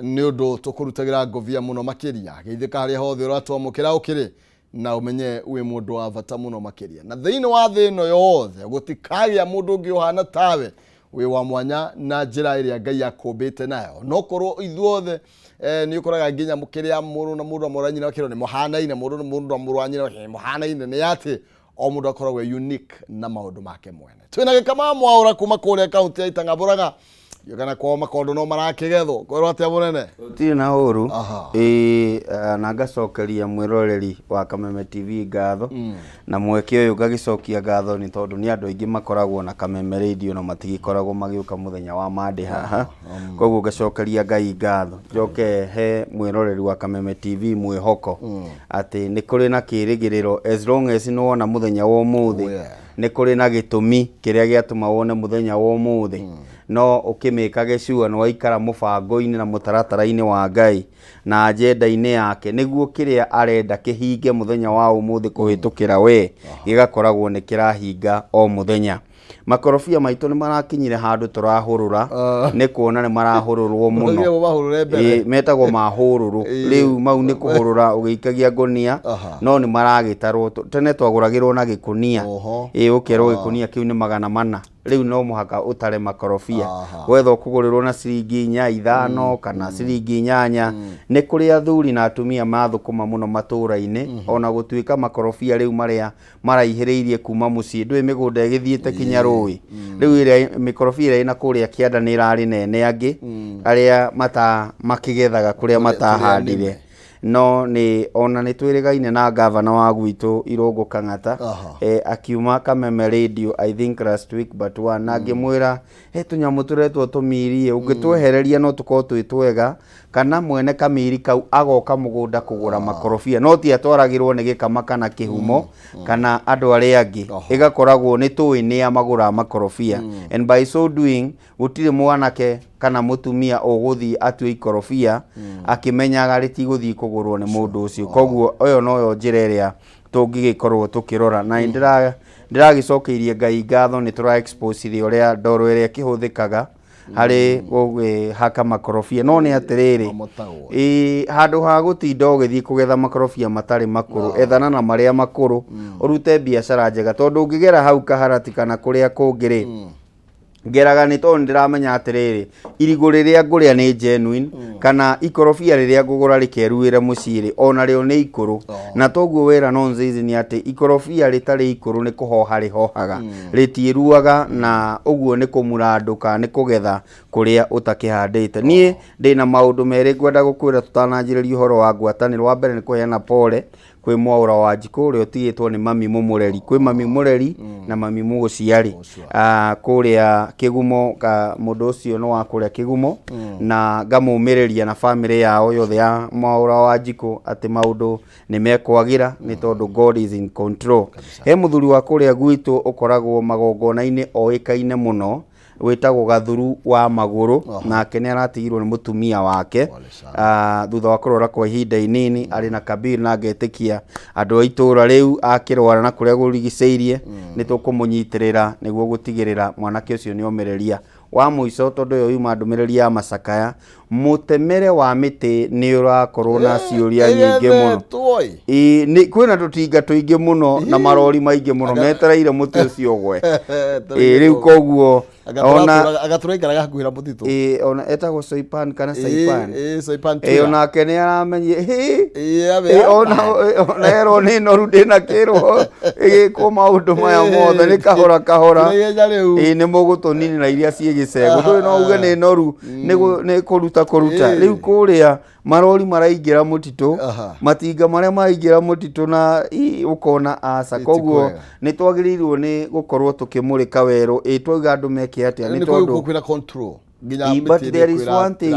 ni undu tukurutagira ngovia muno makiria geithika haria hothe uratwamukira ukiri na umenye wi mundu wa bata muno makiria na thiini wa thino yothe gutikagia mundu ungi uhana tawe wi wa mwanya na njira iria Ngai akumbite nayo no korwo ithuothe ni ukoraga nginya mukiria mundu na mundu amuranyina wakiro ni muhanaine mundu na mundu amuranyina ni muhanaine ni ati o mundu akoragwo unique na maundu make mwene twina Kameme aura kuma kuria kaunti ya Itang'aburaga yogana kwa makondo no marakigethwo kwero atia munene utiri na huru na ngacokeria mwiroreri wa Kameme TV ngatho na mweke uyu ngagicokia ngatho ni tondu ni andu aingi makoragwo na Kameme radio na matigikoragwo magiuka muthenya wa mande haha koguo ngacokeria Ngai ngatho njoke he mwiroreri wa Kameme TV mwihoko ati ni kuri na kirigiriro as long as no wona muthenya wa umuthi ni kuri na gitumi kiria giatuma wone muthenya wa umuthi no ukimikage sure no waikara mubango-ini na mutaratara-ini wa Ngai na agenda-ini yake niguo kiria arenda kihinge muthenya wa umuthi kuhitukira we gigakoragwo ni kirahinga o muthenya makorofia maitu ni marakinyire handu turahurura ni kuona ni marahururwo muno metagwo mahururu riu mau ni kuhurura ugiikagia ngonia no ni maragitarwo tene twaguragirwo na gikunia ukerwo gikunia kiu ni 400 riu no muhaka utare makorofia wetho kugurirwo na ciringi 5 kana ciringi 8 ni kuri athuri na atumia mathukuma muno matura-ini ona gutuika makorofia riu maria maraihiriirie kuma mucii ndwi migunda igithiete kinya rui riu ire mikorofia ina kuria kianda ni irari nene angi aria makigethaga kuria matahandire no ni ona ni twirigaine na governor wa gwitu Irungu Kang'ata akiuma Kameme radio I think last week but one ngimwira tunyamu turetwo tumirie ungitwehereria no tuko twitwega kana mwene kamiri kau agoka mugunda kugura makorofia no ti atwaragirwo ni gikama kana kihumo kana andu ari angi igakoragwo ni tuwi ni amagura makorofia and by so doing gutire mwanake kana mutumia uguthi atwe ikorofia akimenyaga riti kugurwo ni mundu ucio koguo oyo noyo njira iria tungigikorwo tukirora na ndiragicokeirie Ngai ngatho ni tura expose ri uria ndoro iria kihuthikaga hari haka makorofia no ni atiriri handu ha gutinda ugithii kugetha makorofia matari makuru ethana na maria makuru urute biashara njega tondu ungigera hau kaharati kana kuria kungiri ngeraga ni tondu ndiramenya atiriri irigu riria nguria ni genuine kana ikorofia riria ngugura rikeruire muciri ona rio ni ikuru na toguo wera nonsense ni ati ikorofia ritari ikuru ni kuhoha rihohaga ritiruaga na uguo ni kumuranduka ni kugetha kuria utakihandite nie ndina maundu meri ngwenda gukwira tutananjiriria uhoro wa ngwataniro wa mbere ni kuheana pole kwi mwaura wa njiko uria utigitwo ni mami mumureri kwi mami mureri na mami muguciari kuria kigumo ka mundu ucio no wa kuria kigumo na ngamumireria na family yao yothe ya mwaura wa njiko ati maundu ni mekwagira ni tondu God is in control he muthuri wa kuria gwitu ukoragwo magongona-ini oikaine muno wetagwo Gathuru wa maguru nake ni aratigirwo ni mutumia wake thutha wa kurora kwa ihinda inini ari na kabir na ngetikia andu aitura riu akirwara na kuria gurigiceirie ni tukumunyitirira niguo gutigirira mwanake ucio ni omereria wa muico tondu yo yuma ndumireria ya macakaya mutemere wa miti ni urakorwo na ciuria nyingi muno ni kwina tutinga tuingi muno na marori maingi muno metereire muti ucio gwe riu koguo ona agaturaikaraga hakuhira mutitu ona etagwo Soipan kana Saipan ona kene aramenye ona ero ni noru ndina kirwo igiko maundu maya mothe ni kahora ni mugutunini na iria ciegicego ndui no uge ni noru ni kuruta riu kuria marori maraingira mutitu matinga maria maraingira mutitu na ukona asa koguo ni twagirirwo ni gukorwo tukimurika weru twaga andu meke atia ni tondu kwina control but there is one thing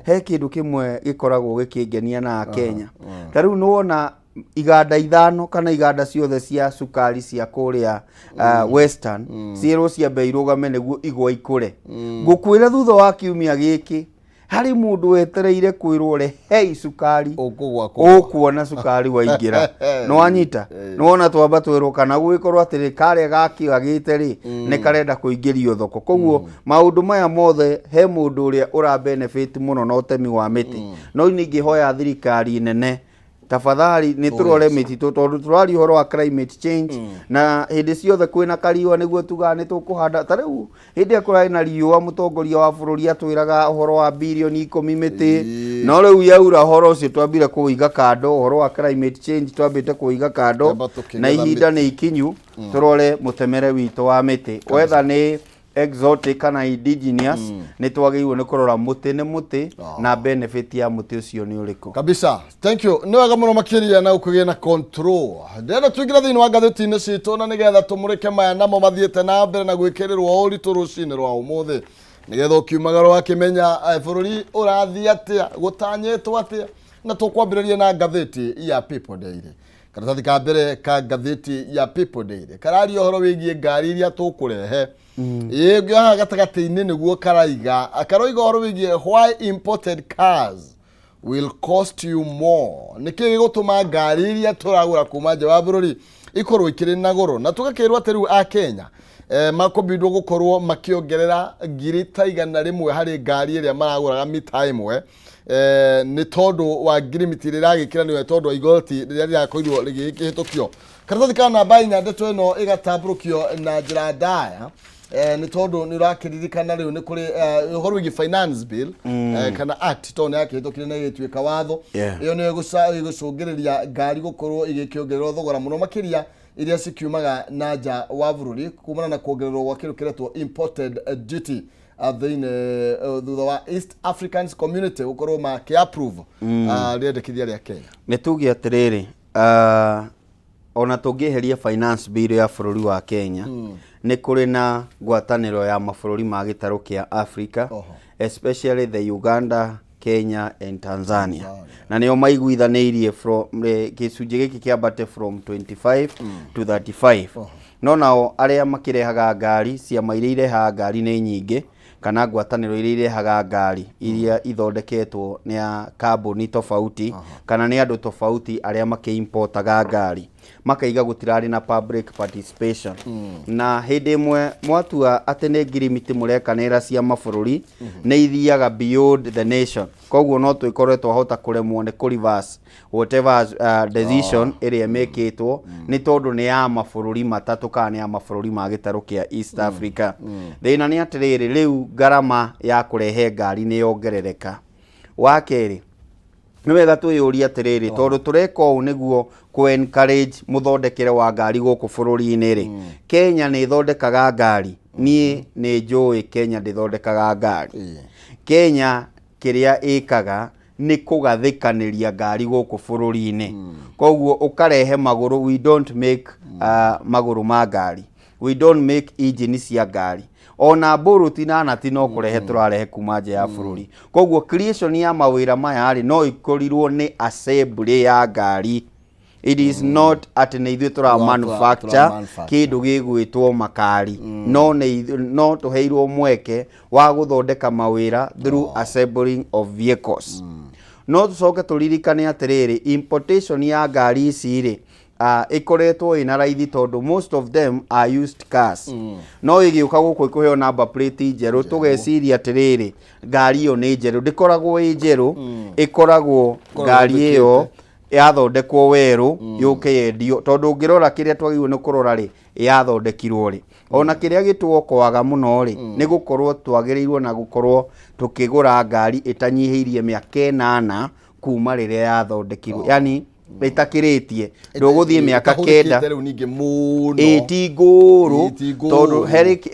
he kindu kimwe gikoragwo gikingenia na Kenya tariu nuona iganda ithano kana iganda ciothe cia sukari cia kuria western ciero cia beirugame niguo igwa ikure ngukwira thutha wa kiumia giki hari mundu wetereire kwirwo hei sukari ukuona sukari waingira no anyita no ona twamba twirwo kana gwikorwo atiri kare gaki agite ri ni karenda kuingirio thoko koguo maundu maya mothe he mundu uria ura benefit muno na utemi wa miti no ningi hoya thirikari nene tafadhali ni turore mititu tondu turari horo wa climate change na hindi ciothe kwina kariwa niguo tugane tukuhanda tariu hindi akurai na riua mutongoria wa bururi atwiraga horo wa bilioni 10 miti no riu yaura horo ucio twambire kuiga kando horo wa climate change twambite kuiga kando na ihinda ni ikinyu turore mutemere wito wa miti wetha ni exotic kana indigenous ni twagirwo ni kurora muti ni muti na benefit ya muti ucio ni uriko kabisa. Thank you. Ni wega muno makiria na ukugia na control ndena tuigira thini wa gatheti-ini citu na nigetha tumurike maya namo mathiete na mbere na gwikirirwo uritu rucini rwa umuthi nigetha ukiumagaro wakimenya bururi urathi atia gutanyetwo atia na tukwambiriria na gatheti ya People Daily. Karatathi ka mbere ka gatheti ya People Daily karari horo wigie ngari iria tukurehe yego gatagati-ini niguo karaiga akaroiga horo wigie why imported cars will cost you more niki gutuma ngari iria turagura kuma nja wa bururi ikorwo ikiri na goro na tugakirwa ateru a Kenya makobindwo gukorwo makiongerera ngiri ta 100 hari ngari iria maraguraga mita imwe ni tondu wa ngirimiti riragikira niwe tondu igoti riria rirakoirwo rigikihitukio karatathi kana namba 4 ndeto ino igatamburukio na njira ndaya ni tondu ni urakiririkana riu ni kuri uhoro wigi finance bill kana act tondu yakihitukire na igituika watho iyo ni gucungiriria ngari gukorwo igikiongererwo thogora muno makiria iria cikiumaga na nja wa bururi kumana na kuongererwo gwa kindu kiretwo imported duty thine thutha wa East Africans community ukorwo maki approve riendekithia ria Kenya nitugi atiriri ona tungiheria finance bill ya bururi wa Kenya ni kuri na ngwataniro ya mabũrũri ma gĩtarũ kĩa Africa especially the Uganda, Kenya and Tanzania na nio maiguithanirie from gicunjĩ gĩkĩ kĩambate from 25 to 35 no nao aria makirehaga ngari ciama iria irehaga ngari ni nyingĩ kana ngwatanĩro iria irehaga ngari iria ithondeketwo ni kambuni tofauti kana ni andu tofauti aria makiimportaga ngari makaiga gutirari na public participation na hindi imwe mwatua ati ni ngirimiti murekanira cia mabũrũri ni ithiaga beyond the nation koguo no twikorwe twahota kuremwo ni reverse whatever decision iria mekitwo ni tondu ni ya mabũrũri matatu kana ni ya mabũrũri ma gĩtarũ kĩa East Africa thina ni atiriri riu garama ya kurehe ngari ni yongerereka wakeri ni wega twiyuria atiriri tondu tureka uu niguo ku encourage muthondekere wa ngari guku bururi-ini ri Kenya ni ithondekaga ngari nie ni njui Kenya ndithondekaga ngari Kenya kiria ikaga ni kugathikaniria ngari guku bururi-ini koguo ukarehe maguru we don't make maguru ma ngari we don't make engine cia ngari ona boruti na nati no kurehe turarehe kuma nje ya bururi koguo creation ya mawira maya ari no ikorirwo ni assembly ya ngari it is not at ne ithu tura manufacture kindu gigwitwo makari no tuheirwo mweke wa guthondeka mawira through assembling of vehicles no tucoke turirikane atiriri importation ya ngari ici ri ikoretwo ina raithi tondu most of them are used cars no igiuka guku ikuheo number plate njeru tugeciria atiriri ngari iyo ni njeru ndikoragwo i njeru ikoragwo ngari iyo yathondekwo weru yuke yendio tondu ngirora kiria twagirwo ni kurora ri yathondekirwo ri ona kiria gitwo kwaga muno ri ni gukorwo twagirirwo na gukorwo tukigura ngari itanyihiirie miaka 8 kuma riria yathondekirwo yani itakiritie nduguthie miaka 9 itinguru tondu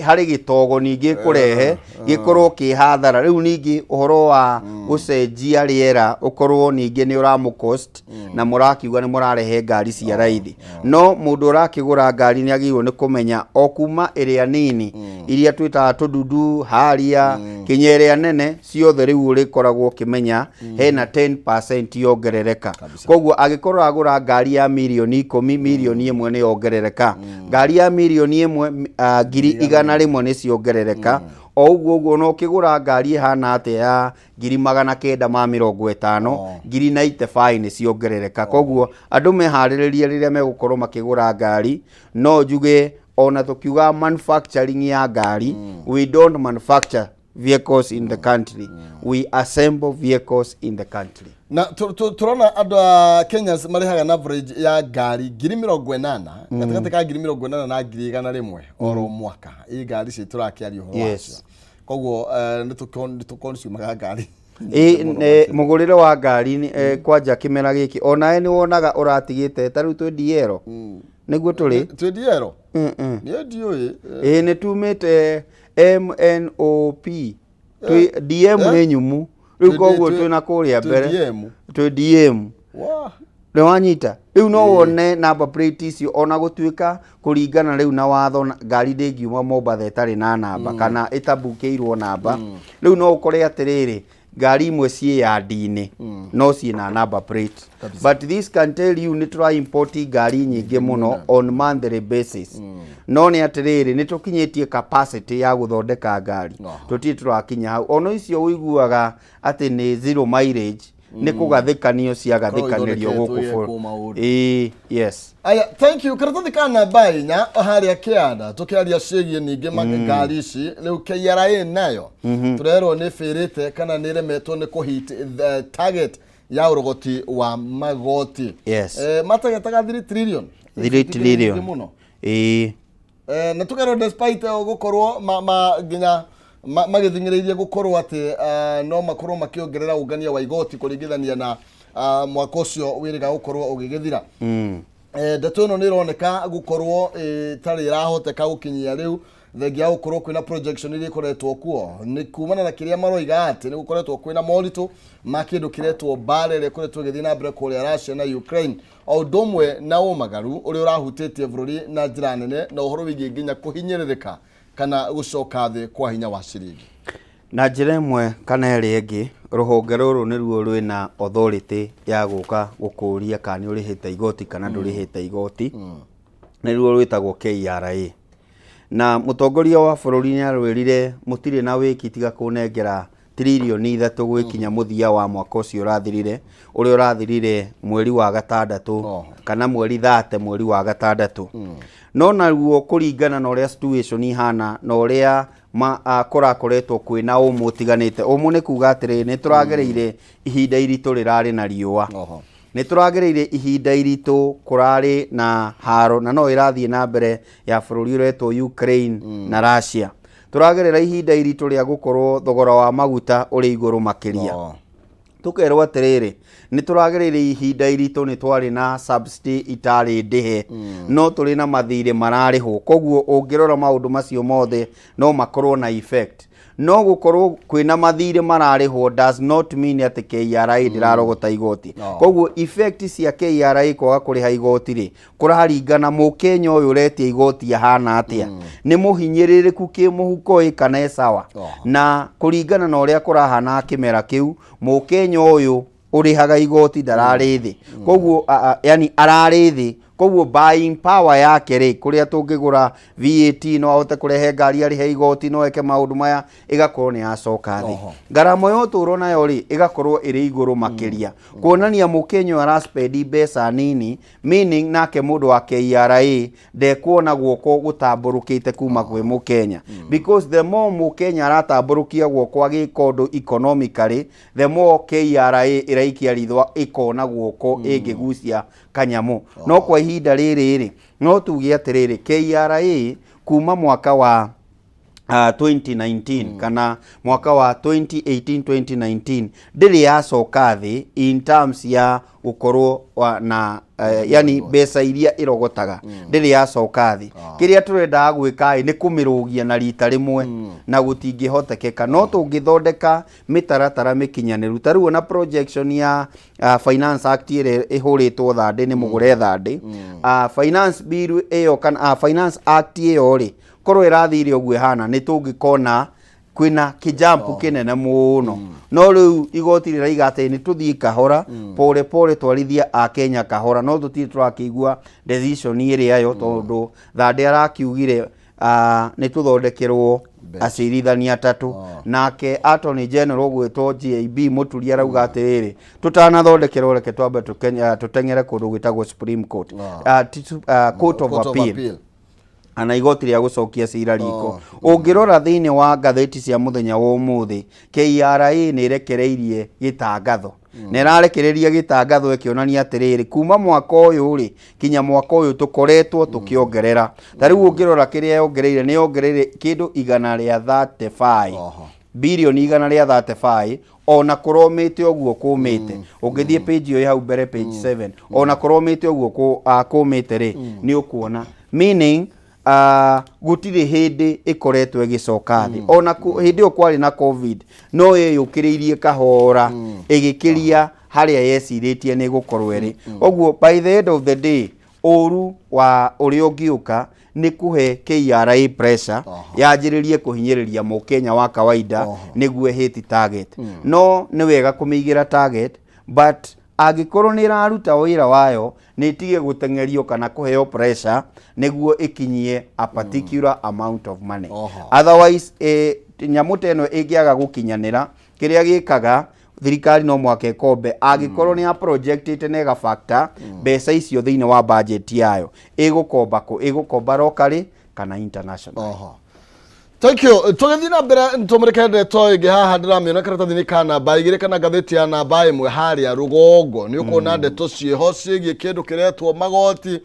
hari gitogo ningi kurehe gikorwo ki hathara riu ningi uhoro wa gucenjia riera ukorwo ningi ni uramu cost na murakiuga ni murarehe ngari cia raithi no mundu urakigura ngari ni agirwo ni kumenya okuma iria nini iria twitaga tudundu haria kinyeria nene ciothe riu uri koragwo kimenya hena 10% yongerereka koguo agikorwo agura ngari ya milioni 10 milioni 1 ni yongerereka ngari ya milioni 1 ngiri 100 ni ciongerereka o uguo no kigura ngari hana ate ya 950 ngiri ni ciongerereka koguo andu mehariririe riria megukorwo makigura ngari no njuge ona tukiuga manufacturing ya ngari we don't manufacture vehicles in the country, we assemble vehicles in the country. Na turona andu a Kenya marihaga na average ya ngari 80,000 gatakati ka 80,000 na 100,000 oro mwaka i ngari ci turakiaria ho wacio koguo ni consume ngari mugurire wa ngari kwanja kimera giki ona ni wonaga uratigite taru twediero niguo turi twediero ni ndioi ni tumite MNOP DM ni nyumu riu koguo twina kuria mbere DM ni wanyita riu no wone number plate icio ona gutuika kuringana riu na watho ngari ndingiuma Mombatha itari na namba kana itabukeirwo namba riu no ukore atiriri ngari imwe cie ya ndini no cie na number plate but this can tell you ni try import ngari nyingi muno on monthly basis no ni atiriri ni tukinyitie capacity ya guthondeka ngari tuti turakinya hau ono icio uiguaga ati ni zero mileage ni kugathikanio cia gathikanirio guku yes aya thank you karatathi kana bainya haria kianda tukiaria cigie ninge ngari ici riu KRA nayo turero ni firite kana ni remetwo ni kuhit the target ya urogoti wa magoti matagetaga 3 trillion muno na tukero despite gukorwo ginya magithingireirie gukorwo ati no makorwo makiongerera ungania wa igoti kuringithania na mwaka ucio wiriga gukorwo ugigithira ndeto ino ni ironeka gukorwo tari irahoteka gukinyia riu thengia gukorwo kwina projection iri ikoretwo kuo ni kumana na kiria maroiga ati ni gukoretwo kwina morito makindu kiretwo barere kuretwo githina na mbere kuria Russia na Ukraine o domwe na umagaru uri urahutitie bururi na njira nene na uhoro wigi nginya kuhinyiririka kana gucoka thi kwa hinya wa ciringi na njira imwe kana iri ingi ruhonge ruru niruo rwina authority ya guka gukuria kana urihite igoti kana ndurihite igoti niruo rwitagwo KRA na mutongoria wa bururi ni arwirire mutire na wiki tiga kunengera trilioni 3 gwikinya muthia wa mwaka ucio urathirire uri urathirire mweri wa gatandatu kana mweri 30 mweri wa gatandatu no naruo kuringana na uria situation ihana na uria kurakoretwo kwina umutiganite umune kuga atiri ni turagereire ihinda iritu rirari na riua ni turagereire ihinda iritu kurari na haro na no irathie na mbere ya bururi uretwo Ukraine na Russia turagerera ihinda iritu ria gukorwo thogora wa maguta uri iguru makiria tukerwo atiriri ni turagereire ihinda iritu ni twari na subsidy itari ndihe no turi na mathire marariho koguo ungirora maundu macio mothe no makorwo na effect no gukorwo kwina mathire marariho does not mean ati KRA ndirarogota igoti koguo effect cia KRA kwaga kuriha igoti ri kuraringana mukenya uyu uretie igoti ahana atia ni muhinyiririku ki muhuko kana sawa na kuringana na uria kurahana kimera kiu mukenya uyu urihaga igoti dararithi koguo yani ararithi koguo buying power yake ri kuria tungigura VAT no ahote kurehe ngari arihe igoti no eke maundu maya igakorwo ni yacoka thi ngaramo yo turona yo ri igakorwo iri iguru makiria kuonania mukenya araspendi mbeca nini meaning nake mundu wa KRA de kuona guoko gutamburukite kuma kwe mukenya because the more mukenya aratamburukia guoko agikondo economically the more KRA iraikia ridwa ikona guoko ingigucia kanyamu no kwa ihinda riri no tugie atiriri KRA kuma mwaka wa 2019 kana mwaka wa 2018-2019 ndiri yacoka thi in terms ya gukorwo na yani mbeca iria irogotaga ndiri yacoka thi kiria turenda gwika ni kumirugia na rita rimwe na gutingihotekeka no tungithondeka mitaratara mikinyaniru taru na projection ya finance act ire ihuritwo thande ni mugure thande finance bill eyo kana finance act eyo ri korwo irathire ogwe hana ni tungikona kwina kijampu kinene muno no riu igoti riraiga ati ni tuthii kahora pole pole twarithia a Kenya kahora no tuti turakigua decision iri ayo tondu thande arakiugire ni tuthondekerwo acirithania 3 nake Attorney General gwitwo GAB Muturia rauga atiriri tutanathondekera reke twambe tutengere kundu gwitagwo Supreme Court Court of Appeal ana igoti ria gucokia cira riko ungirora thiini wa ngatheti cia muthenya wa umuthi KRA ni rekereirie gitangatho nerarekereria gitangatho ikionania atiriri kuma mwaka uyu ri kinya mwaka uyu tukoretwo tukiongerera tariu ungirora kiria yongereire ni yongereire kindu igana ria 35 bilioni igana ria 35 ona kuromete oguo kumete ungithie page yo hau mbere page 7 ona kuromete oguo kumete ri ni ukuona meaning gutire hindi ikoretwe gicoka thi ona hindi okwari na covid no yeyukiririe kahora igikiria haria yesiritie ni gukorwo ri oguo by the end of the day oru wa uri ungiuka ni kuhe KRA pressure yanjiririe kuhinyiriria mukenya wa kawaida niguo hit target no ni wega kumigira target but agikorwo ni raruta wira wayo ni tige gutengerio kana kuheo pressure niguo ikinyie a particular amount of money otherwise nyamuta eno igiaga gukinyanira kiria gikaga thirikari no mwake kombe agikorwo ni a projected nega factor besa icio thiine wa budget yayo igukomba locally kana international. Thank you. Tugethina mbere ntumurike ndeto igi haha ndiramiona karatathi-ini kana baigire kana gatheti ya namba imwe haria rugongo ni ukona ndeto cieho ciigie kindu kiretwo magoti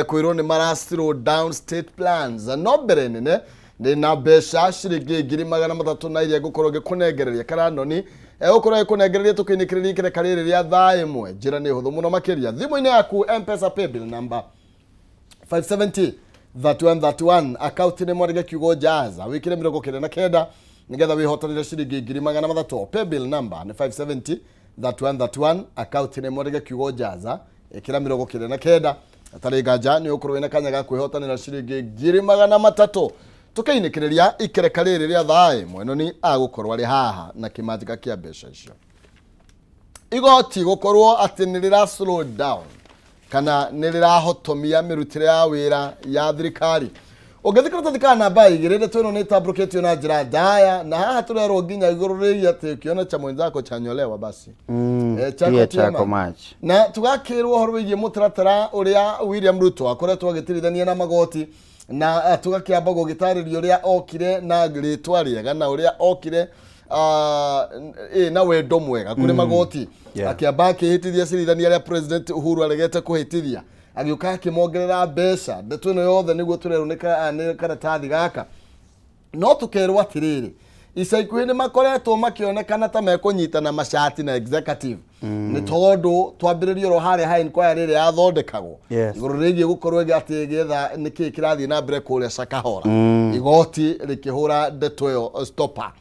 kwirwo ni marasiro down state plans no mbere nene ni na mbeca ciringi 300 na iria gukorwo gikunengereria karanoni gukorwo gikunengereria tukinikiriria kireka riri ria thaa imwe njira ni huthu muno makiria thimu-ini yaku M-Pesa paybill number 570 31 account ni mwarige kiugo jaza wikire 79 nigetha wihotanire ciringi 300 paybill number ni 570 31 account ni mwarige kiugo jaza ikira 79 atari gaja ni ukorwo ina kanya ga kwihotanira ciringi 300 tukainikiriria ikereka riri ria thaa mweno ni agukorwo ari haha na kimanjika kia mbeca icio igoti gukorwo ati ni rira slow down kana nirirahotomia mirutire ya wira ya thirikari ugethikira tathikana namba igirire twino ni tabroket na njira ndaya na haha turero nginya iguru ri ati kiona cha mwenzako chanyolewa basi chako match na tugakirwo horo wigie mutaratara uria William Ruto akoretwo agitirithania na magoti na tugakiamba gugitaririo uria okire na ritwa riega na uria okire na wendo mwega kuri magoti akiamba akihitithia cirithania ria president Uhuru aregete kuhitithia agiuka akimongerera mbeca ndeto ino yothe niguo turerunika ni karatathi gaka no tukerwo atiriri ica ikuhi ni makoretwo makionekana ta mekunyitana mashati na executive ni tondu twambiririo ro haria ha inquiry ria yathondekagwo iguru rigie gukorwo ati getha niki kirathi na mbere kuria Sakahora igoti rikihura ndeto yo stopper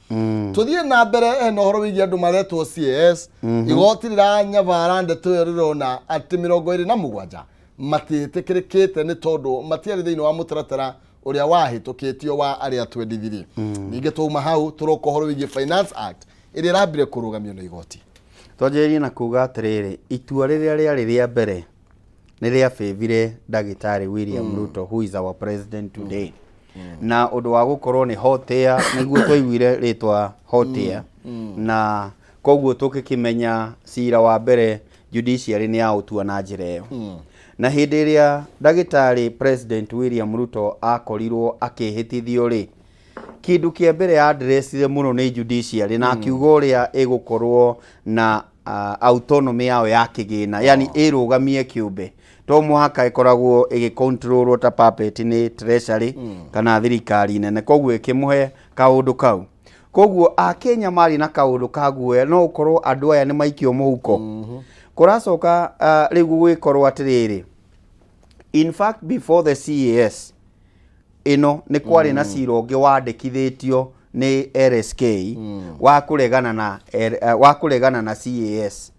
tuthie na mbere eno horo wigie andu maretwo CS igoti riranyavara ndeto yo rirona ati 27 matitikirikite ni tondu matiari thiini wa mutaratara uria wahitukitio wa aria twendithiri ninge tuma hau turoko horo wigie Finance Act iria rambire kurugamio na igoti twanjĩrĩrie na kuga atiriri itua riria riari ria mbere ni ria favire Dagitari William Ruto who is our president today na undu wa gukorwo ni hot air niguo twaiguire ritwa hot air na koguo tukikimenya cira wa mbere judiciary ni ya utua na njira iyo na hindi iria Dagitari President William Ruto akorirwo akihitithio ri kindu kia mbere ya addressire muno ni judiciary na kiugo uria igukorwo na autonomy yao ya kigina yani irugamie kiumbe to muhaka ikoragwo igicontrolwo ta puppet ni treasury kana thirikari nene koguo ikimuhe kaundu kau koguo akenya mari na kaundu kaguo no ukorwo andu aya ni maikio muhuko kuracoka riu gwikorwo atiriri in fact before the CAS ino ni kwari na cira ungi wandikithitio ni RSK wa kuregana na CAS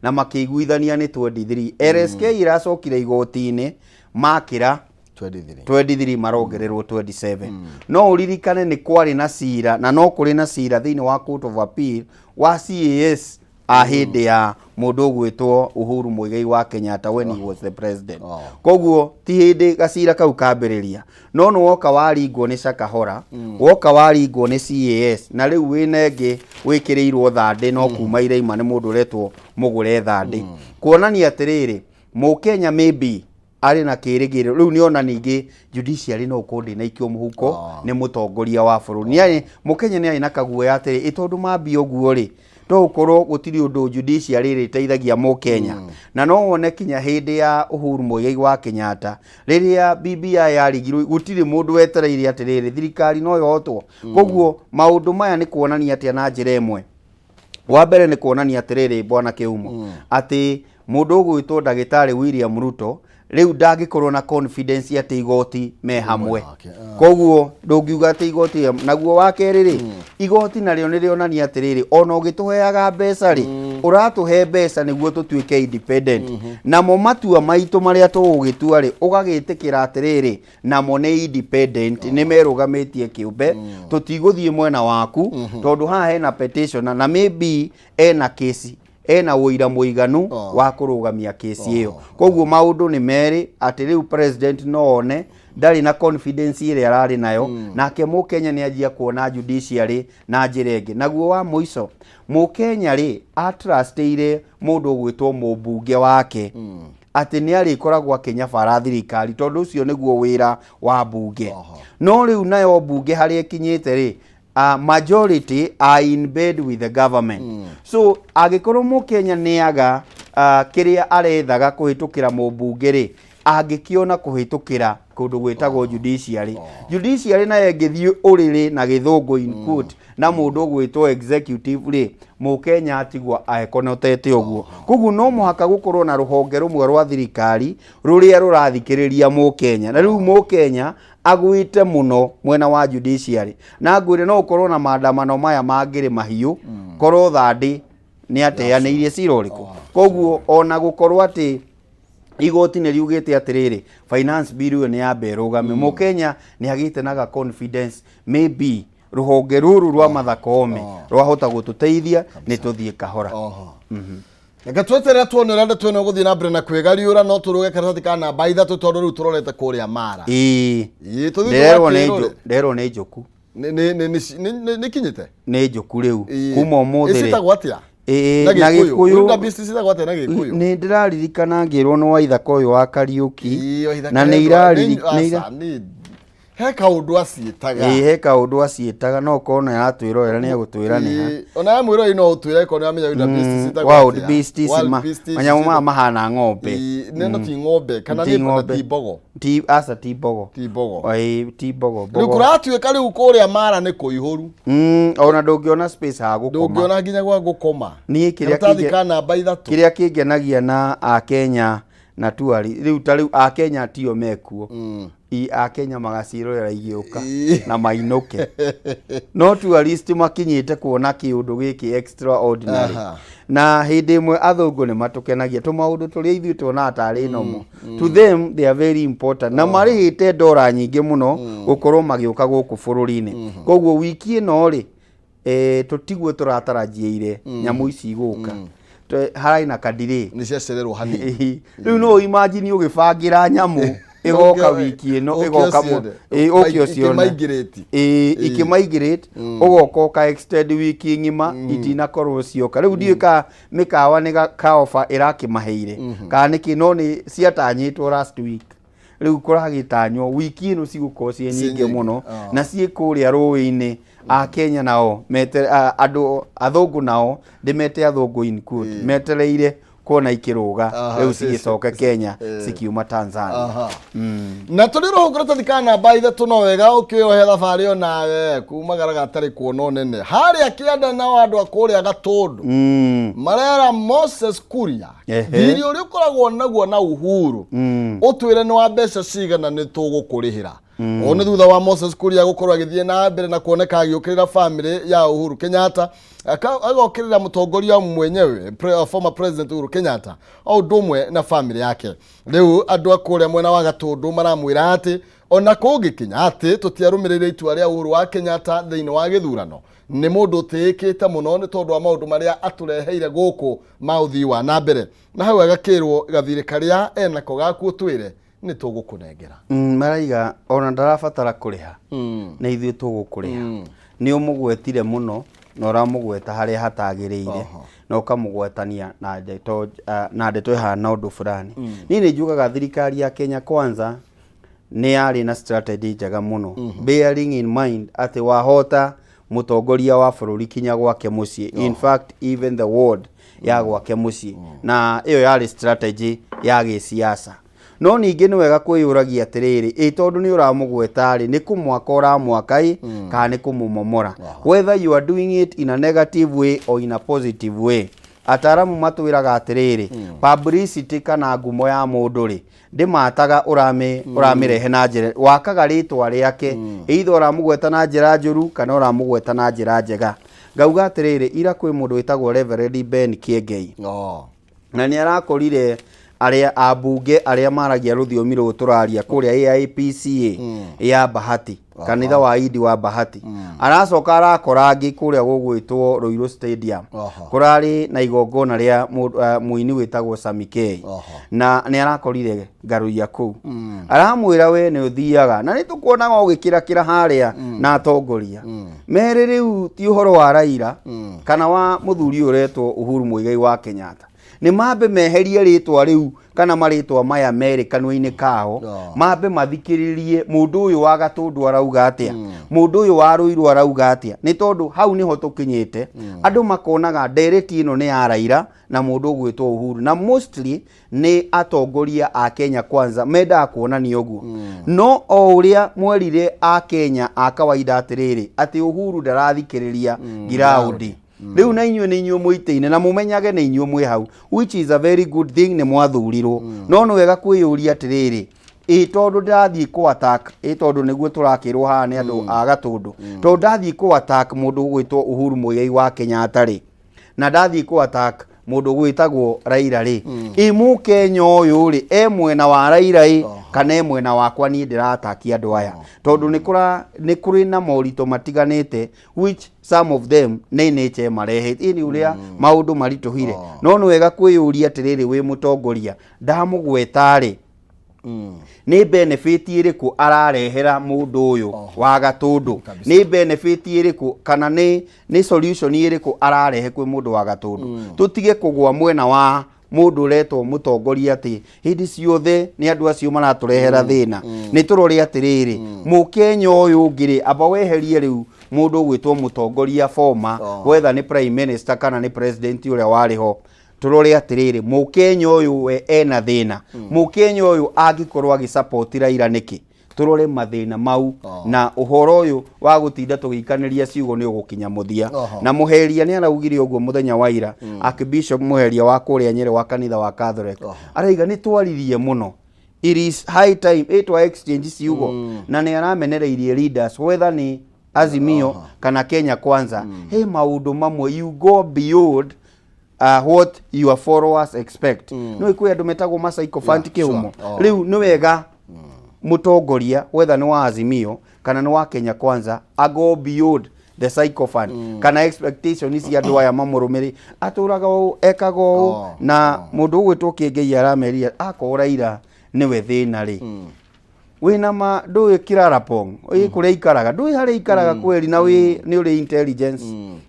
na makiguithania ni 23 RSK iracokire igoti-ini makira 23 marongererwo 27 no uririkane ni kwari na cira na no kuri na cira thiini wa Court of Appeal wa CAS ahinde ya mundu gwitwo Uhuru Muigai wa Kenyatta when he was the president. Koguo ti hindi gacira kau kambiriria no no woka waringwo ni Shakahora woka waringwo ni CAS na riu winenge wikiriirwo thande no kuma ireima ni mundu retwo mugure thande kuonania atiriri Mukenya maybe ari na kirigiro riu ni ona ningi judiciary no kundi na ikio muhuko ni mutongoria wa bururi ni ari Mukenya ni ari na kaguoya atiri itondu mambi oguo ri to ukorwo gutiri undu judiciary riteithagia Mukenya na no wone kinya hindi ya Uhuru Muigai wa Kenyatta riria BBI yarigirwo gutiri mundu wetereire atiriri thirikari no yotwo koguo maundu maya ni kuonania atia na njira imwe wa mbere ni kuonania atiriri bwana Kiumo ati mundu gwitwo Ndagitari William Ruto riu ndagikorwo na confidence ati igoti me hamwe koguo ndungiuga ati igoti naguo wa keriri igoti naryo nirionania atiriri ona ugituheaga mbeca ri uratuhe mbeca niguo tutuike independent namo matua maitu maria tugugitua ri ugagitikira atiriri namo ni independent ni merugamitie kiumbe tutiguthie mwena waku tondu haha hena petition na maybe ena case ena uira muiganu wa kurugamia kesi iyo koguo maundu ni meri ati riu president no one ndari na confidence ile arari nayo nake Mukenya ni ajia kuona judiciary na njirenge naguo wa muico Mukenya ri atrusteire mundu gwitwo mubunge wake ati ni ari koragwa Kenya bara thirikari tondu ucio niguo wira wa bunge no riu nayo bunge hari ekinyite ri majority are in bed with the government so agikorwo Mukenya niaga kiria arethaga kuhitukira mubunge ri angikiona kuhitukira kundu gwitagwo judiciary na yengithie uriri na githungu in court na mundu gwitwo executive ri Mukenya atigwa aekonotete oguo koguo no muhaka gukorwo na ruhonge rumwe rwa thirikari ruria rurathikiriria Mukenya na riu Mukenya agwite muno mwena wa judiciary na ngwire no ukorwo na maandamano maya mangiri mahiu korwo thandi ni ateaneirie ciroriko koguo ona gukorwo ati igoti ni riugite atiriri finance bill ni ya berugame Mukenya ni agite naga confidence maybe ruhonge ruru rwa mathakome rwahota gututeithia ni tuthie kahora Reka tweterera tuone randa tuone guthie na mbere na kwigariura no turuge karatathi kana baitha tutondu riu turorete kuria Mara ndero ni njoku ni kinyite ni njoku riu kuma umuthi ri isitagwatia na Gikuyu nda business itagwatia na Gikuyu ni ndiraririkana ngirwo no waithaka uyu wa Kariuki na ni iraririkana he kaundu acietaga he kaundu acietaga no kona yaratwirorera ni agutwira ni ha ona mwiroi no utwire ko ni amenya inda business itagwatia wow business manyamu mahana ng'ombe neno ti ng'ombe kana ni ti bogo ti bogo ai ti bogo riu kuratuika riu kuria Mara ni kuihuru ona ndungiona space ha gukoma ndungiona nginya gwa gukoma ni kiria kingenagia na Akenya na tuari riu ta riu Akenya tio mekuo Akenya magacirorera igiuka na mainuke no tourist makinyite kuona kiundu giki extraordinary na hindi imwe athungu ni matukenagia tu maundu turia ithu tuona atari nomo to them they are very important na marihite ndora nyingi muno gukorwo magiuka guku bururi-ini koguo wiki ino ri tutigwe turatarajieire nyamu ici iguka harai na kadire ni ciacererwo hanini riu no imagine ugibangira nyamu igoka wiki ino igoka okio ciona ikimigrate ugoka extend wiki ngima itina korwo cioka riu ndiika mikawa ni ka offer irakimaheire kana niki no ni ciatanyitwo last week riu kuragitanywo wiki ino cigukorwo cie nyingi muno na cie kuria ruwi-ini Akenya nao andu athungu nao ndimete athungu in court metereire kuona ikiruga riu cigicoka Kenya cikiuma Tanzania na turi ruhongore tathikana baitha tuno wega ukiohe thabari ona kuma garagatari kuona nene haria kianda na andu akuria Gatundu marera Moses Kuria thiri uri ukoragwo naguo na Uhuru utwire ni wa mbeca cigana ni tugukurihira one thutha wa Moses Kuria gukorwo agithie na mbere na kuoneka agiukirira family ya Uhuru Kenyatta agokirira mutongoria mwenyewe former president Uhuru Kenyatta au ndumwe na family yake riu andu akuria mwena wa Gatundu maramwira ati ona kũngĩkinya atĩ tũtiarũmĩrĩire itua rĩa Uhuru wa Kenyatta thĩinĩ wa gĩthurano nĩ mũndũ ũtĩĩkĩte mũno nĩ tondũ wa maũndũ marĩa atũreheire gũkũ ma ũthii wa na mbere na hau agakĩrwo gathirĩ karĩa enako gakuo twĩre nĩ tũgũkũnengera. Maraiga ona ndarabatara kũrĩha na ithuĩ tũgũkũrĩha. Nĩ ũmũgwetire mũno na ũramũgweta harĩa hatagĩrĩire na ũkamũgwetania na ndeto ihana ũndũ fulani. Niĩ nĩ njugaga thirikari ya Kenya Kwanza nĩ yarĩ na strategy njega mũno, bearing in mind atĩ wahota mũtongoria wa bũrũri kinya gwake mũciĩ, in fact even the ward ya gwake mũciĩ, na ĩyo yarĩ strategy ya gĩsiasa. No ningĩ nĩ wega kwĩyũragia atĩrĩrĩ, tondũ nĩ ũramũgweta rĩ, nĩ kũmwaka ũramwaka kana nĩ kũmũmomora. Whether you are doing it in a negative way or in a positive way, ataramu matwĩraga atĩrĩrĩ, publicity kana ngumo ya mũndũ rĩ, ndĩmataga ũramĩrehe na njĩra, wakaga rĩtwa rĩake, either ũramũgweta na njĩra njũru kana ũramũgweta na njĩra njega. Ngauga atĩrĩrĩ, ira kwĩ mũndũ wĩtagwo Reverend Ben Kĩengei, na nĩ arakorire arĩa ambunge arĩa maragia rũthiomi rũrũ tũraria kũrĩa AIPCA ya Bahati, kanitha wa Idi wa Bahati. Aracoka arakora angĩ kũrĩa gũgwĩtwo Ruiru Stadium, kũrarĩ na igongona rĩa muini wĩtagwo Samikei, na nĩ arakorire ngaruia kũu. Aramwĩra we nĩ ũthiaga na nĩ tũkuonaga ũgĩkĩrakĩra harĩa na atongoria. Merĩ rĩu ti ũhoro wa Raila kana wa mũthuri ũretwo Uhuru Muigai wa Kenyatta. Nĩ mambe meherie rĩtwa rĩu kana marĩtwa maya merĩ kanua-inĩ kao, mambe mathikĩrĩrie mũndũ ũyũ wa Gatũndũ arauga atĩa, mũndũ ũyũ wa Ruiru arauga atĩa. Nĩ tondũ hau niho tũkinyĩte, andũ makonaga ndereti ĩno nĩ ya Raila na mũndũ ũgwĩtwo Uhuru, na mostly nĩ atongoria a Kenya Kwanza mendaga kuonania ũguo. No o ũrĩa mwerire a Kenya a kawaida atĩrĩrĩ, atĩ Uhuru ndarathikĩrĩria giraũndi. Riu na inyuĩ nĩ inyuĩ mũitĩine na mũmenyage nĩ inyuĩ mwĩ hau, which is a very good thing, nĩ mwathurirwo. No nĩ wega kwĩyũria atĩrĩrĩ, tondũ ndathiĩ kũ attack, tondũ nĩguo tũrakĩrwo haha nĩ andũ a Gatũndũ, tondũ ndathiĩ kũ attack mũndũ ũgwĩtwo Uhuru Muigai wa Kenyatta rĩ, na ndathiĩ kũ attack mũndũ gwĩtagwo Raila rĩ, Mũkenya ũyũ rĩ, mwena wa Raila rĩ kana mwena wakwa niĩ ndĩratakia andũ aya, tondũ nĩ kũrĩ na moritũ matiganĩte, which some of them nĩ nature marehete. Ini ũrĩa maũndũ maritũhire. No nĩ wega kwĩyũria atĩrĩrĩ, wĩ mũtongoria, ndamũgweta rĩ, nĩ benefit ĩrĩkũ ararehera mũndũ ũyũ wa Gatũndũ, nĩ benefit ĩrĩkũ kana nĩ solution ĩrĩkũ ararehe kwĩ mũndũ wa Gatũndũ. Tũtige kũgwa mwena wa mũndũ ũretwo mũtongoria atĩ hĩndĩ ciothe nĩ andũ acio maratũrehera thĩna. Nĩ tũrore atĩrĩrĩ, Mũkenya ũyũ ũngĩ rĩ, amba weherie rĩu mũndũ ũgwĩtwo mũtongoria former, whether nĩ prime minister kana nĩ president ũrĩa warĩ ho. Turore atĩrĩrĩ, Mũkenya ũyũ we ena thĩna, Mũkenya ũyũ angĩkorwo agĩsupport Raila nĩkĩ? Turore mathĩna mau, na ũhoro ũyũ wa gũtinda tũgĩikanĩria ciugo nĩ ũgũkinya mũthia. Na Mũheria nĩ araugire ũguo mũthenya wa ira, Archbishop Mũheria wa kũrĩa Nyeri wa kanitha wa Catholic, araiga nĩ twaririe mũno, it is high time twa exchange ciugo, na nĩ aramenereirie leaders whether ni Azimio kana Kenya Kwanza. He maũndũ mamwe you go beyond what your followers expect. No ikuya andũ metagwo masaikofanti kĩhumo. Rĩu nĩ wega mũtongoria whether nĩ wa Azimio kana nĩ wa Kenya Kwanza go beyond the sycophant kana expectation cia andũ aya mamũrũmĩrĩ, atũraga ũũ ekaga ũũ, na mũndũ ũgwĩtwo Kĩengei arameria akora ira nĩwe thĩna rĩ. Wĩna ma ndũĩ Kirarapong kũrĩa ikaraga, ndũĩ harĩa ikaraga kweri, na nĩ ũrĩ intelligence,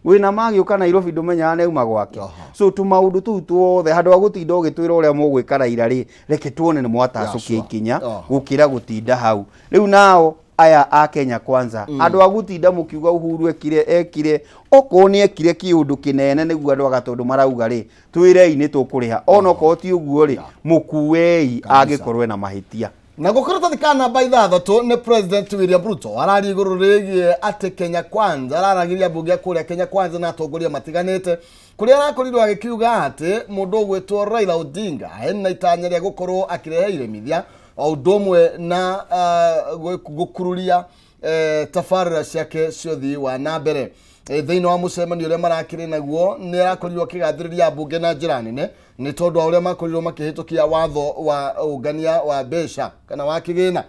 wĩna magĩũka Nairobi ndũmenyaga neuma gwake. So tũmaũndũ tũu tuothe handũ ha gũtinda ũgĩtwĩra ũrĩa mũgwĩkara ira rĩ, reke tuone nĩ mwatacũkia ikinya gũkĩra gũtinda hau. Rĩu nao aya a Kenya Kwanza, andũ a gũtinda mũkiuga Uhuru ekire okorwo nĩ ekire kĩũndũ kĩnene nĩguo andũ a Gatũndũ marauga rĩ, twĩrei nĩ tũkũrĩha, ona okorwo ti ũguo rĩ, mũkuei angĩkorwo ena mahĩtia. Na gũkorwo tũthikana namba ithathatũ nĩ President William Ruto arari igũrũ rĩgiĩ atĩ Kenya Kwanza araragĩria mbunge kũrĩa Kenya Kwanza na atongoria matiganĩte, kũrĩa arakorirwo agĩkiuga atĩ mũndũ ũgwĩtwo Raila Odinga hena itanya rĩa gũkorwo akĩrehe iremithia o ũndũ ũmwe na gũkururia tabarĩra ciake cia ũthii wa na mbere. Thĩinĩ wa mũcemanio ũrĩa marakĩrĩ naguo nĩ arakorirwo akĩgathĩrĩria mbunge na njĩra nene, nĩ tondũ ũrĩa makorirwo makĩhĩtũkia watho wa ũngania wa mbeca kana wa kĩgĩna.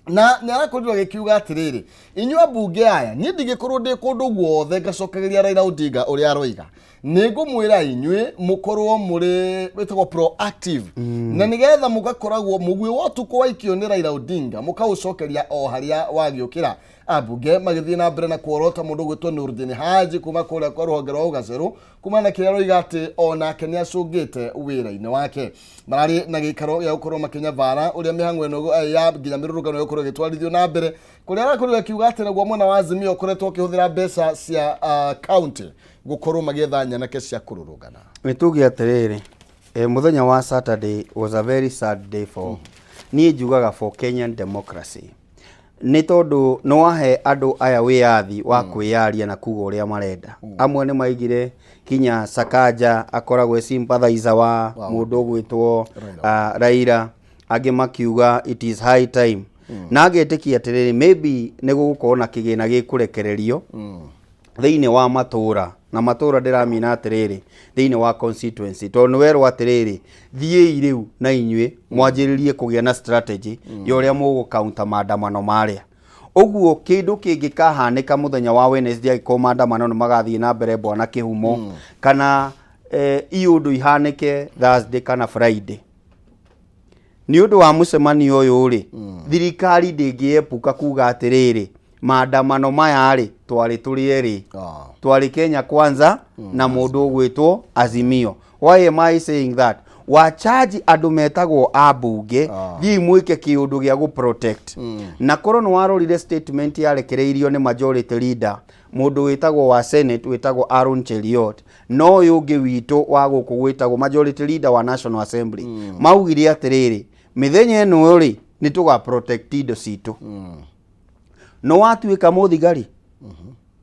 na narakorirwo gikiuga atiriri inyua bunge aya ni ndigikorwo ndi kundu guothe ngacokereria Raila Odinga uria aroiga ningumwira inyue mukorwo muri wetagwo proactive na nigetha mugakoragwo mugwi wotuko waikio ni Raila Odinga mukaucokeria o haria wagiukira abunge magithie na mbere na kuorota mundu gwitwo Nurdin Haji kuma kuria kwa ruhonge rwa ugaceru kuma na kiria roiga ati ona kenya cungite wira-ini wake marari na gikaro ya gukorwo makinya vara uria mihango eno ya nginya mirurugano gukorwo gitwarithio na mbere kuria arakorwo akiuga ati naguo mwena wa Azimio koretwo kihuthira mbeca cia county gukorwo magetha nyanake cia kururugana mitugi atiriri muthenya wa Saturday was a very sad day for ni njugaga for Kenyan democracy ni tondu no wahe andu aya wiathi wa kwiyaria na kuga uria marenda amwe ni maigire kinya Sakaja akoragwe sympathizer wa mundu gwitwo Raila age makiuga it is high time na agetikia atiriri maybe ni gugukorwo na kigina gikurekererio thiini wa matura na matura ndiramina atiriri thiini wa constituency tondu werwo atiriri thiei riu na inyue mwanjiririe kugia na strategy yoria mugu counter maandamano maria oguo kindu kingikahanika muthenya wa Wednesday agiko maandamano magathie na mbere bwana kihumo kana iundu ihanike Thursday kana Friday ni undu wa mucemanio uyu ri thirikari ndingiepuka kuga atiriri maandamano maya ri twari turieri twari Kenya Kwanza na mundu gwitwo Azimio. Why am I saying that? Wa charge andu metagwo abunge thi mwike kiundu gia go protect na korono warorire statement yarekereirio ni majority leader mundu witagwo wa Senate witagwo Aaron Cheriot no yungi wito wa guku gwitagwo majority leader wa National Assembly maugire atiriri mithenya eno ri ni tuga protect indo citu no watuika muthigari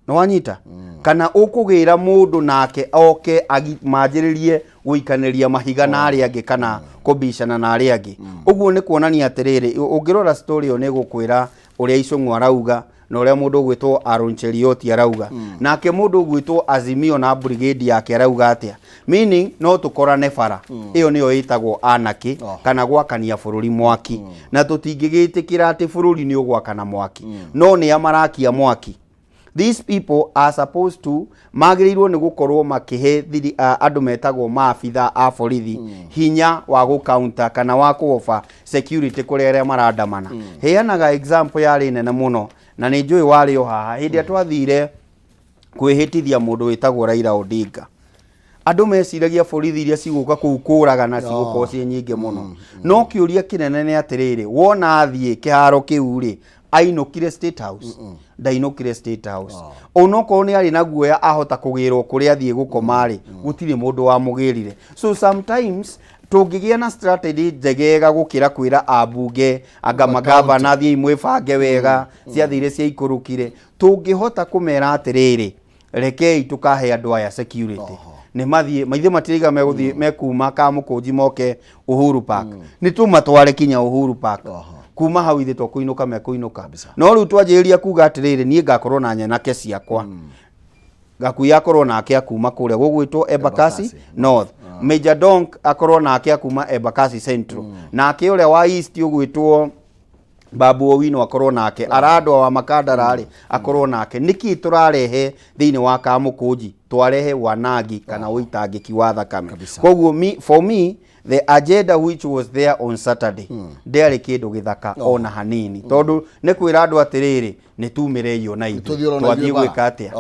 no wanyita kana ukugira mundu nake oke manjiririe guikaniria mahiga na ari angi kana kubishana na ari angi uguo ni kuonania atiriri ungirora story yo ni gukwira uria icung'wa arauga na uria mundu gwitwo Aaron Cheriot arauga nake mundu gwitwo Azimio na brigade yake arauga atia meaning no tukorane bara iyo niyo itagwo anaki kana gwakania bururi mwaki na tutingigitikira ati bururi ni ugwakana mwaki no ni amarakia mwaki. These people are supposed to magirirwo ni gukorwo makihe andu metagwo maabitha a borithi hinya wa gu counter kana wa kuofa security kuri aria marandamana heanaga example yari nene muno na ni njui wari o haha hindi atwathire kwihitithia mundu witagwo Raila Odinga andu mesiragia borithi iria ciguka kuu kuraga na ciguko cie nyinge muno no kiuria kinene ni atiriri wona athie kiharo kiu ri ainukire State House ndainukire State House onoko ni ari na guoya ahota kugirwo kuri athie gukomari gutire mundu wa mugirire so sometimes tungigia na strategy njegega gukira kwira abunge anga magavana athie imwebange wega ciathire cia ikurukire tungihota kumera atiriri rekei tukahe andu aya security ni maithe matiriga meguthie mekuma kamukunji moke Uhuru Park ni tumatware kinya Uhuru Park kuma hau ithe to kuinuka mekuinuka no riu twanjiriria kuga atiriri nie ngakorwo na nyanake ciakwa gakuya akorwo nake akuma kuria gugwitwo Embakasi North Major Donk akorwo nake akuma Embakasi Central nake uria wa East ugwitwo Babu Owino akorwo nake arado wa Makandarari akorwo nake niki turarehe thiini wa kamukunji twarehe wanagi kana uitangiki wa thakame koguo for me the agenda which was there on Saturday nderi kindu githaka ona hanini tondu ni kwira andu atiriri ni tumire iyo na ithu twathie gwika atia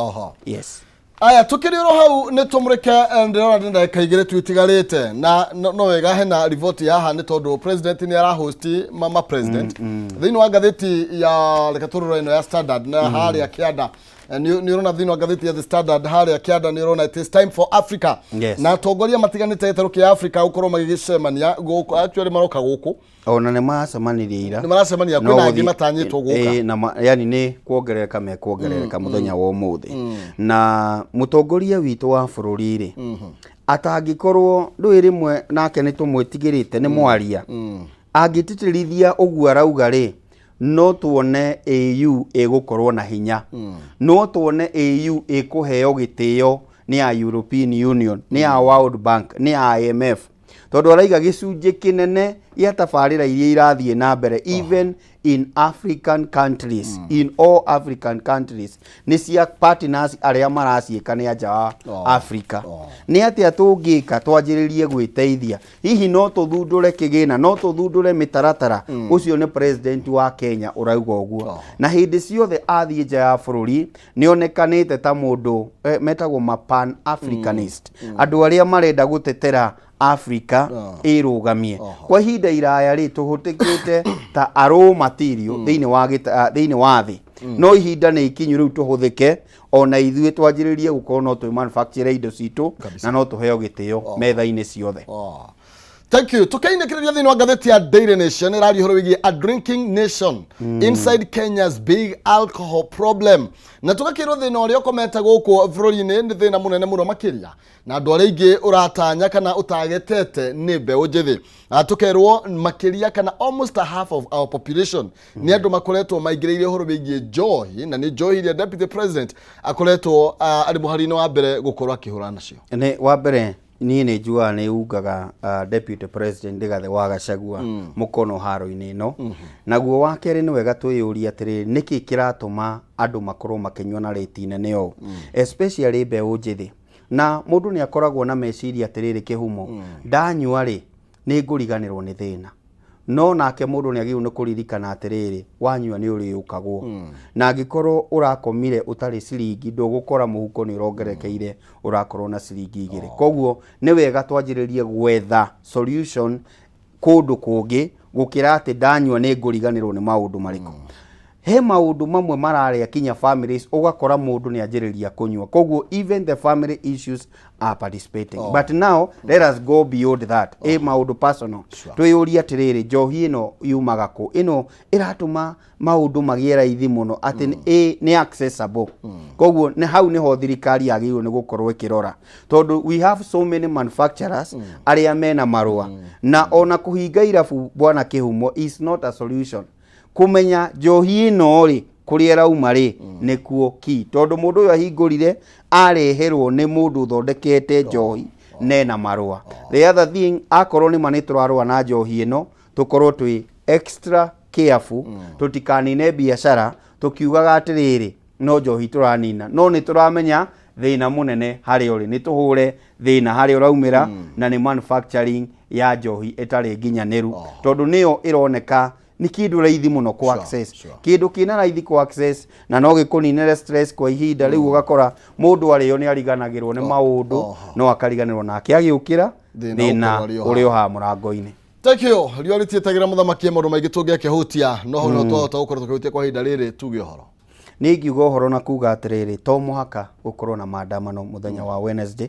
yes aya tukiriro hau ni tumureke ndirona ndenda kaigire twitigarite na no wega hena report yaha ni tondu president ni ara host mama president thiini wa gatheti ya lekatururo ino ya Standard na hali ya kiada ni urona thiini wa gatheti ya The Standard hali ya kiada ni urona it is time for Africa na tongoria matiganite itaruki ya Africa ukorwo magigicemania guku actually maroka guku ona ne macemanirie ira ni maracemania kwina angi matanyitwo guka na yani ni kuongerereka mekuongerereka muthenya wa umuthi na mutongoria witu wa bururi ri atangikorwo ndui rimwe nake ni tumwitigirite ni mwaria angititirithia uguo arauga ri no tuone AU egukorwo na hinya no tuone AU ekuheo gitio ni ya European Union ni ya World Bank ni ya IMF tondu araiga gicunje kinene ya tafarira iria irathie na mbere even in African countries, in all African countries, nĩ cia partners arĩa maraciĩka nĩ anja wa Africa. Nĩ atĩa tũngĩka twanjĩrĩrie gwĩteithia? Hihi no tũthundũre kĩgĩna, no tũthundũre mĩtaratara. Ũcio nĩ president wa Kenya ũrauga ũguo. Na hĩndĩ ciothe athiĩ nja ya bũrũri nĩ onekanĩte ta mũndũ metagwo ma pan Africanist. Andũ arĩa marenda gũtetera Africa ĩrũgamie. Kwa ihinda iraya rĩ tũhũtĩkĩte ta raw material thĩinĩ wa thĩ. No ihinda nĩ ikinyu rĩu tũhũthĩke ona ithuĩ twanjĩrĩrie gũkorwo no twĩ manufacture indo citũ na no tũheo gĩtĩo metha-inĩ ciothe. Thank you. Tukainĩkĩrĩria thĩinĩ wa ngathĩti ya Daily Nation ĩraria ũhoro wĩgiĩ a drinking nation inside Kenya's big alcohol problem. Na tũgakĩrwo thĩna ũrĩa ũkomete gũkũ bũrũri-inĩ nĩ thĩna mũnene mũno makĩria. Na andũ arĩa aingĩ ũratanya kana ũtagetete nĩ mbeũ njĩthĩ. Tũkerwo makĩria kana almost a half of our population nĩ andũ makoretwo maingĩrĩire ũhoro wĩgiĩ njohi, na nĩ njohi iria deputy president akoretwo arĩ mũhari-inĩ wa mbere gũkorwo akĩhũrana nacio. Nĩ wa mbere niĩ nĩ njuaga nĩ ugaga deputy president Rigathĩ wa Gachagua mũkono haro-inĩ ĩno. Naguo wa kerĩ nĩ wega twĩyũria atĩrĩrĩ nĩkĩ kĩratũma andũ makorwo makĩnyua na rate nene ũũ, especially mbeũ njĩthĩ. Na mũndũ nĩ akoragwo na meciria atĩrĩrĩ kĩhumo, ndanyua rĩ nĩ ngũriganĩrwo nĩ thĩna. No nake mũndũ nĩ agĩrĩirwo nĩ kũririkana atĩrĩrĩ wanyua nĩ ũrĩũkagwo. Na angĩkorwo ũrakomire ũtarĩ ciringi ndũgũkora mũhuko nĩ ũrongerekeire ũrakorwo na ciringi igĩrĩ. Koguo nĩ wega twanjĩrĩrie gwetha solution kũndũ kũngĩ gũkĩra atĩ ndanyua nĩ ngũriganĩrwo nĩ maũndũ marĩkũ. He maũndũ mamwe mararĩa kinya families ũgakora mũndũ nĩ anjĩrĩria kũnyua. Koguo even the family issues are participating. But now let us go beyond that. Maũndũ personal. Twĩyũria atĩrĩrĩ njohi ĩno yumaga kũ? Ĩno ĩratũma maũndũ magĩe raithi mũno atĩ nĩ accessible. Koguo nĩ hau nĩho thirikari yagĩrĩirwo nĩ gũkorwo ĩkĩrora. Tondũ we have so many manufacturers arĩa mena marũa. Na ona kũhinga irabu bwana kĩhumo is not a solution. Kumenya njohi ĩno rĩ kũrĩa rauma rĩ nĩkuo ki. Tondũ mũndũ ũyũ ahingũrire areherwo nĩ mũndũ ũthondekete njohi nena marũa. The other thing akorwo nĩ manĩ tũrarũa na njohi ĩno tũkorwo twĩ extra careful tũtikanine biacara tũkiugaga atĩrĩrĩ no njohi tũranina, no nĩ tũramenya thĩna mũnene harĩ ũrĩ, nĩ tũhũre thĩna harĩ ũraumĩra na nĩ manufacturing ya njohi ĩtarĩ nginyanĩru. Tondũ nĩyo ĩroneka ni kindu raithi muno ku access. Kindu kina raithi ku access na no gikuninere stress kwa ihinda riu ugakora mundu arĩo ni ariganagirwo ni maundu no akariganirwo nake agiukira thina uri oha murango-ini. Thank you. Rio ritietagira muthamaki maundu maingi tungĩakihutia no ho no twahota gukorwo tukihutia kwa ihinda rĩrĩ tuge ũhoro. Nĩ ngiuga ũhoro na kuga atĩrĩrĩ to mũhaka gũkorwo na maandamano muthenya wa Wednesday,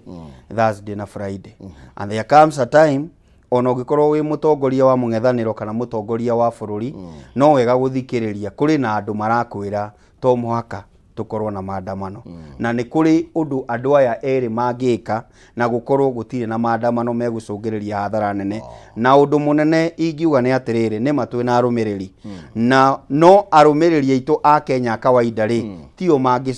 Thursday na Friday. And there comes a time ona ũngĩkorwo wĩ mũtongoria wa mũng'ethanĩro kana mũtongoria wa bũrũri no wega gũthikĩrĩria kũrĩ na andũ marakwĩra to mũhaka tũkorwo na maandamano na nĩ kũrĩ ũndũ andũ aya erĩ mangĩka na gũkorwo gũtirĩ na maandamano megũcũngĩrĩria hathara nene. Na ũndũ mũnene ingiuga nĩ atĩrĩrĩ nĩ matwĩ na arũmĩrĩri na no arũmĩrĩri aitũ a Kenya kawaida rĩ tio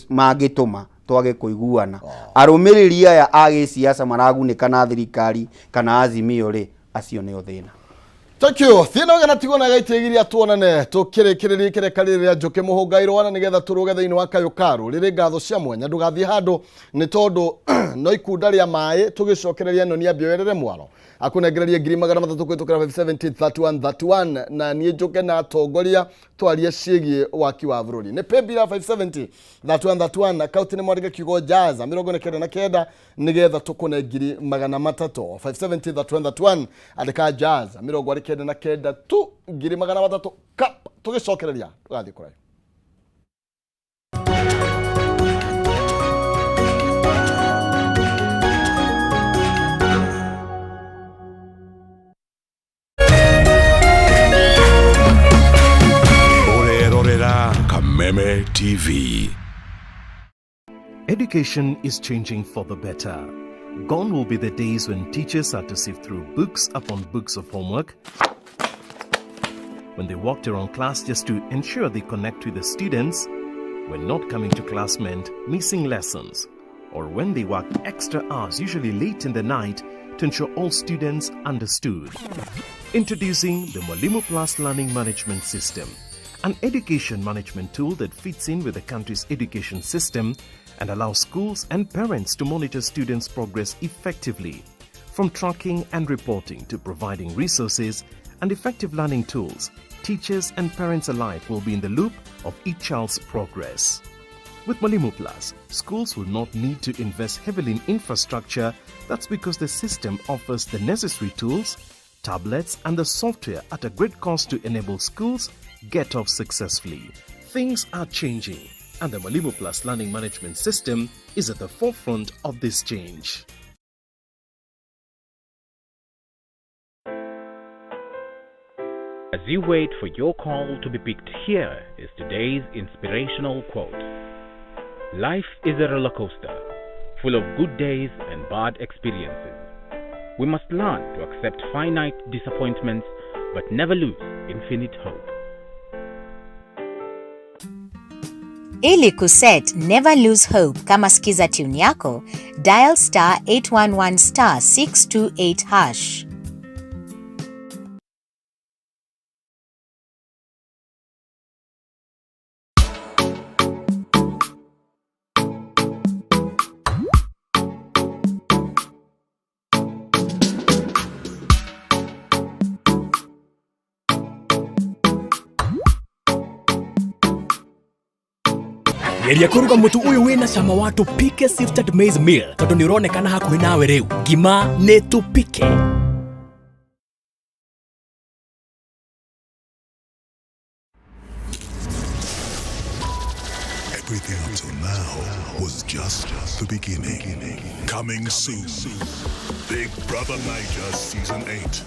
mangĩtũma twage kũiguana. Arũmĩrĩri aya a gĩsiasa maragunĩka na thirikari kana Azimio rĩ acio nĩ thĩna. Thank you. Thina wega natigona gaitigiria tuonane tukirikiriria kirekarĩrĩa njuke mũhũngairo wana nigetha turuge thĩinĩ wa kayukaru rĩrĩ ngatho cia mwanya ndugathie handu nĩ tondu no ikunda rĩa maĩ tugicokereria no ni ambioerere mwaro akunengereria 300 kwĩtũkĩra 570 na niĩ njuke na atongoria twarie ciĩgiĩ waki wa bũrũri nĩ pebira 570 kauti nĩ mwarĩge kiugo jaza 49 nigetha tukune 300 570 andĩka jaza 49 tu 300 kap tugicokereria tugathie kũraya. Kameme TV. Education is changing for the better. Gone will be the days when teachers had to sift through books upon books of homework, when they walked around class just to ensure they connect with the students, when not coming to class meant missing lessons, or when they worked extra hours, usually late in the night, to ensure all students understood. Introducing the Mwalimu Plus Learning Management System, an education management tool that fits in with the country's education system and allows schools and parents to monitor students' progress effectively. From tracking and reporting to providing resources and effective learning tools, teachers and parents alike will be in the loop of each child's progress. With Mwalimu Plus, schools will not need to invest heavily in infrastructure. That's because the system offers the necessary tools, tablets and the software at a great cost to enable schools get off successfully. Things are changing, and the Mwalimu Plus learning management system is at the forefront of this change. As you wait for your call to be picked, here is today's inspirational quote. Life is a roller coaster, full of good days and bad experiences. We must learn to accept finite disappointments, but never lose infinite hope. Ili kuset never lose hope kama skiza tune yako, dial *811 *628#. Geria kuruga mutu uyu wina cama wa tupike sifted maize meal tondu ni uronekana hakuhi nawe riu. Ngima ni tupike. Everything up till now was just the beginning. Coming soon, Big Brother Niger Season 8.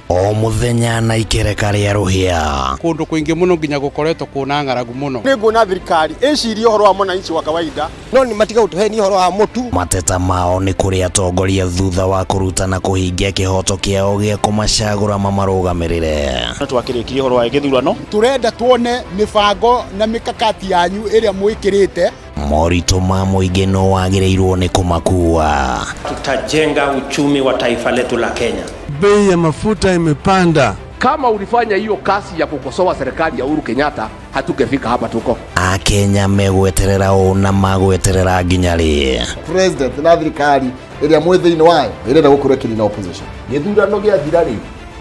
O muthenya na ikereka ria ruhia kundu kuingi muno nginya gukoretwo kuna ng'aragu muno ni nguna thirikari icirie horo wa mwananchi wa kawaida no ni matiga utuheni horo wa mutu mateta mao ni kuri atongoria thutha wa kurutana kuhingia kihoto kiao gia kumacagura mamarugamirire twakirikirie horo wa githurano turenda tuone mibango na mikakati yanyu iria mwikirite morito ma muingi no wagireirwo ni kumakua. Tutajenga uchumi wa taifa letu la Kenya. Bei ya mafuta imepanda. Kama ulifanya hiyo kasi ya kukosoa serikali ya Uhuru Kenyatta, hatungefika hapa tuko. Akenya megweterera ona magweterera nginyari. President na thirikari iria mwithiini wayo irenda gukurekeri na opposition. Githurano gia thirari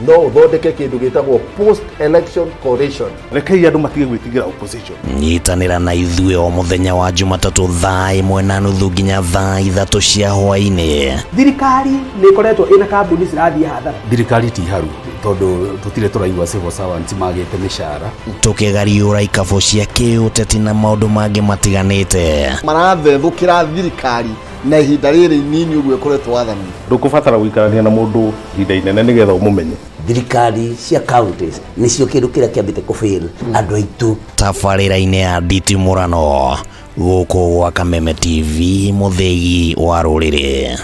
no uthondeke kindu gitagwo post election coalition. Rekei andu matige gwitigira opposition. Nyitanira na ithuĩ o muthenya wa Jumatatu thaa 1:30 nginya thaa 3 cia hwaĩ-inĩ. Thirikari nĩ ikoretwo ina kambuni cirathiĩ hathara. thirikari ti haru tondu tutire turaigua civil servants magite mishara tukigariura ikabo cia kiuteti na maundu mangi matiganite marathethukira thirikari na ihinda riri nini uguo ikoretwo wathani ndukubatara guikarania na mundu ihinda inene nigetha umumenye thirikari cia counties nicio kindu kiria kiambite kufail andu aitu tabarĩra-inĩ ya nditimũrano gũkũ gwa Kameme TV muthegi wa rũrĩrĩ.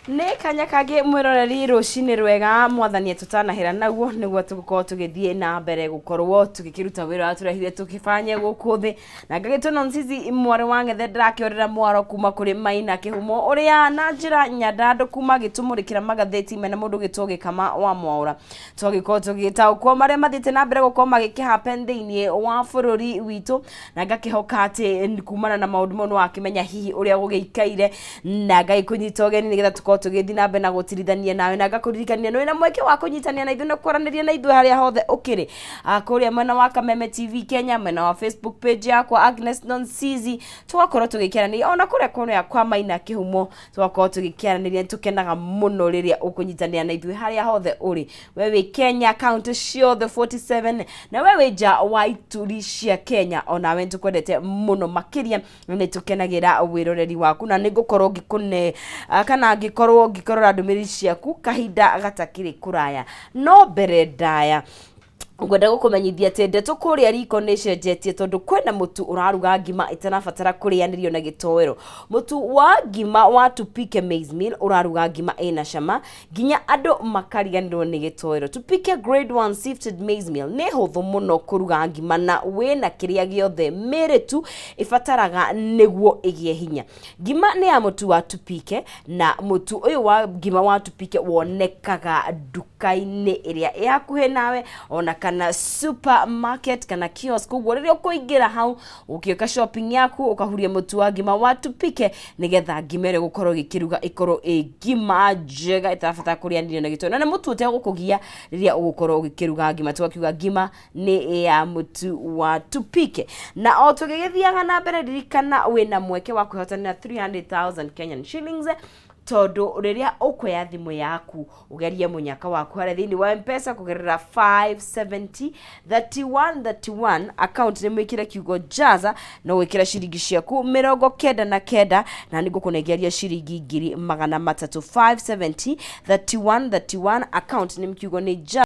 Nĩ kanya kangĩ mwĩroreri rũcinĩ rwega mwathani tutanahĩra naguo nĩguo tũgũkorwo tũgĩthiĩ na mbere gũkorwo tũgĩkĩruta wĩra wa tũrehire tũkĩbanye gũkũ thĩ na ngagĩtũno Ncici mwarĩ wa Ng'ethe ndĩrakĩorera mwaro kuma kũrĩ Maina Kĩhumo ũrĩa na njĩra nyandandũ kuma gĩtũmũrĩkĩra magathĩti mena mũndũ gĩtwo Gĩkama wa Mwaũra tũgĩkorwo tũgĩtaũkwo marĩa mathiĩte na mbere gũkorwo magĩkĩhappen thĩinĩ wa bũrũri witũ na ngakĩhoka atĩ kumana na maũndũ mau nĩwakĩmenya hihi ũrĩa gũgĩikaire na ngagĩkũnyita ũgeni nĩgetha tũkorwo tũgĩthiĩ na mbere na gũtirithania nawe na ngakũririkania nĩ na mweke wa kũnyitania na ithuĩ na kwaranĩria na ithuĩ harĩa hothe ũkĩrĩ kũrĩa mwena wa Kameme TV Kenya mwena wa Facebook page yakwa Agnes Noncizi tũgakorwo tũgĩkĩaranĩria ona kũrĩa kwa Maina Kĩhumo tũgakorwo tũgĩkĩaranĩria tũkenaga mũno rĩrĩa ũkũnyitania na ithuĩ harĩa hothe ũrĩ we wĩ Kenya county ciothe 47 na we wĩ nja wa ituri cia Kenya ona we tũkwendete mũno makĩria nĩ tũkenagĩra wĩroreri waku na nĩngũkorwo ngĩkũne kana ngĩkorwo ngĩkorora ndũmĩrĩri ciaku kahinda gatakĩrĩ kũraya no mbere ndaya ngwenda gukumenyithia ati ndeto kuria riko ni cenjetie tondu kwena mutu uraruga ngima itanabatara kurianirio na gitowero. Mutu wa ngima wa tupike maize meal uraruga ngima ina cama ginya andu makariganirwo ni gitowero. Tupike grade 1 sifted maize meal ni huthu muno kuruga ngima na wina kiria giothe miritu ifataraga niguo igie hinya. Ngima ni ya mutu wa tupike na mutu uyu wa ngima wa tupike wonekaga duka-ini iria yakuhe nawe ona kana supermarket kana kiosk. Uguo riria ukuingira hau ukioka shopping yaku ukahuria mutu wa ngima wa tupike nigetha ngima ire gukorwo gikiruga ikorwo ngima njega itarabatara kurianirio na gitowero na mutu utegukugia riria ugukorwo ugikiruga ngima. Tugakiuga ngima ni ya mutu wa tupike na o tugigithiaga na mbere ririkana wina mweke wa kuhotanira 300,000 Kenyan shillings tondu riria ukweya thimu yaku ugerie munyaka waku hare thini wa M-Pesa kugerera 570 3131 account ni mwikire kiugo jaza na wikira shiringi ciaku 99 na nigukunegeria shiringi 300,370 3131 account ni mkiugo ni jaza